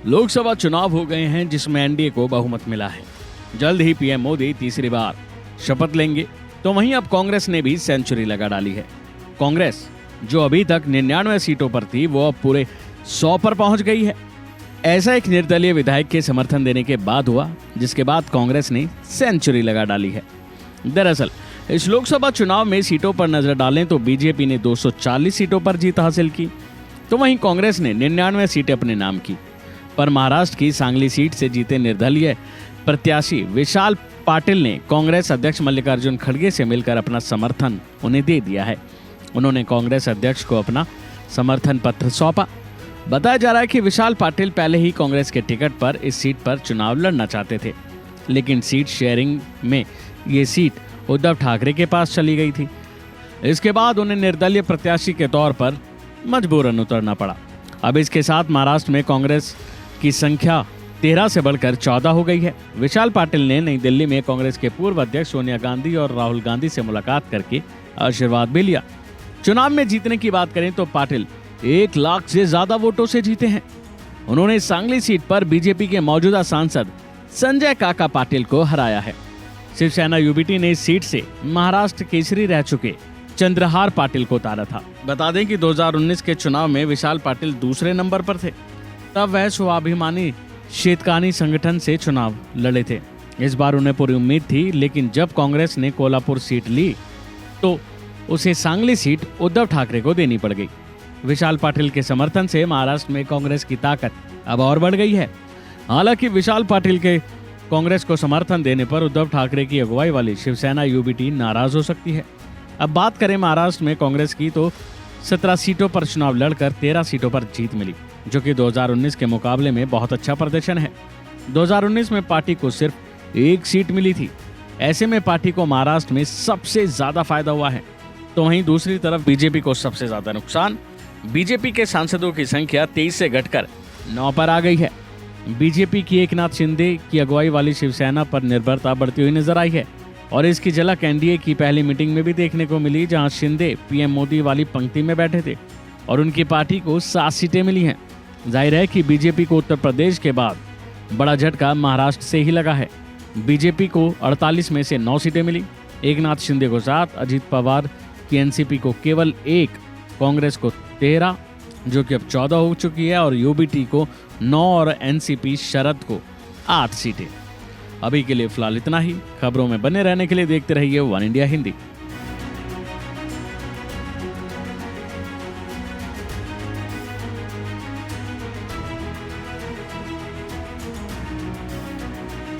लोकसभा चुनाव हो गए हैं जिसमें एनडीए को बहुमत मिला है। जल्द ही पीएम मोदी तीसरी बार शपथ लेंगे, तो वहीं अब कांग्रेस ने भी सेंचुरी लगा डाली है। कांग्रेस जो अभी तक 99 सीटों पर थी, वो अब पूरे 100 पर पहुंच गई है। ऐसा एक निर्दलीय विधायक के समर्थन देने के बाद हुआ, जिसके बाद कांग्रेस ने सेंचुरी लगा डाली है। दरअसल इस लोकसभा चुनाव में सीटों पर नजर डालें तो बीजेपी ने 240 सीटों पर जीत हासिल की, तो वहीं कांग्रेस ने 99 सीटें अपने नाम की। पर महाराष्ट्र की सांगली सीट से जीते निर्दलीय प्रत्याशी विशाल पाटिल ने कांग्रेस अध्यक्ष मल्लिकार्जुन खड़गे से मिलकर अपना समर्थन उन्हें दे दिया है। उन्होंने कांग्रेस अध्यक्ष को अपना समर्थन पत्र सौंपा। बताया जा रहा है कि विशाल पाटिल पहले ही कांग्रेस के टिकट पर इस सीट पर चुनाव लड़ना चाहते थे, लेकिन सीट शेयरिंग में ये सीट उद्धव ठाकरे के पास चली गई थी। इसके बाद उन्हें निर्दलीय प्रत्याशी के तौर पर मजबूरन उतरना पड़ा। अब इसके साथ महाराष्ट्र में कांग्रेस की संख्या 13 से बढ़कर 14 हो गई है। विशाल पाटिल ने नई दिल्ली में कांग्रेस के पूर्व अध्यक्ष सोनिया गांधी और राहुल गांधी से मुलाकात करके आशीर्वाद भी लिया। चुनाव में जीतने की बात करें तो पाटिल 1 लाख से ज्यादा वोटों से जीते हैं। उन्होंने सांगली सीट पर बीजेपी के मौजूदा सांसद संजय काका पाटिल को हराया है। शिवसेना यूबीटी ने इस सीट से महाराष्ट्र केसरी रह चुके चंद्रहार पाटिल को उतारा था। बता दें कि 2019 के चुनाव में विशाल पाटिल दूसरे नंबर पर थे। तब वह स्वाभिमानी शेतकानी संगठन से चुनाव लड़े थे। इस बार उन्हें पूरी उम्मीद थी, लेकिन जब कांग्रेस ने कोल्हापुर सीट ली तो उसे सांगली सीट उद्धव ठाकरे को देनी पड़ गई। विशाल पाटिल के समर्थन से महाराष्ट्र में कांग्रेस की ताकत अब और बढ़ गई है। हालांकि विशाल पाटिल के कांग्रेस को समर्थन देने पर उद्धव ठाकरे की अगुवाई वाली शिवसेना यूबीटी नाराज हो सकती है। अब बात करें महाराष्ट्र में कांग्रेस की, तो 17 सीटों पर चुनाव लड़कर 13 सीटों पर जीत मिली, जो कि 2019 के मुकाबले में बहुत अच्छा प्रदर्शन है। 2019 में पार्टी को सिर्फ 1 सीट मिली थी। ऐसे में पार्टी को महाराष्ट्र में सबसे ज्यादा फायदा हुआ है। तो वहीं दूसरी तरफ बीजेपी को सबसे ज्यादा नुकसान। बीजेपी के सांसदों की संख्या 23 से घटकर 9 पर आ गई है। बीजेपी की एकनाथ शिंदे की अगुवाई वाली शिवसेना पर निर्भरता बढ़ती हुई नजर आई है, और इसकी झलक एनडीए की पहली मीटिंग में भी देखने को मिली, जहां शिंदे पीएम मोदी वाली पंक्ति में बैठे थे और उनकी पार्टी को 7 सीटें मिली हैं। जाहिर है कि बीजेपी को उत्तर प्रदेश के बाद बड़ा झटका महाराष्ट्र से ही लगा है। बीजेपी को 48 में से 9 सीटें मिली, एकनाथ शिंदे को 7, अजित पवार की एनसीपी को केवल 1, कांग्रेस को 13 जो कि अब 14 हो चुकी है, और यूबीटी को 9 और एनसीपी शरद को 8 सीटें। अभी के लिए फिलहाल इतना ही। खबरों में बने रहने के लिए देखते रहिए वन इंडिया हिंदी।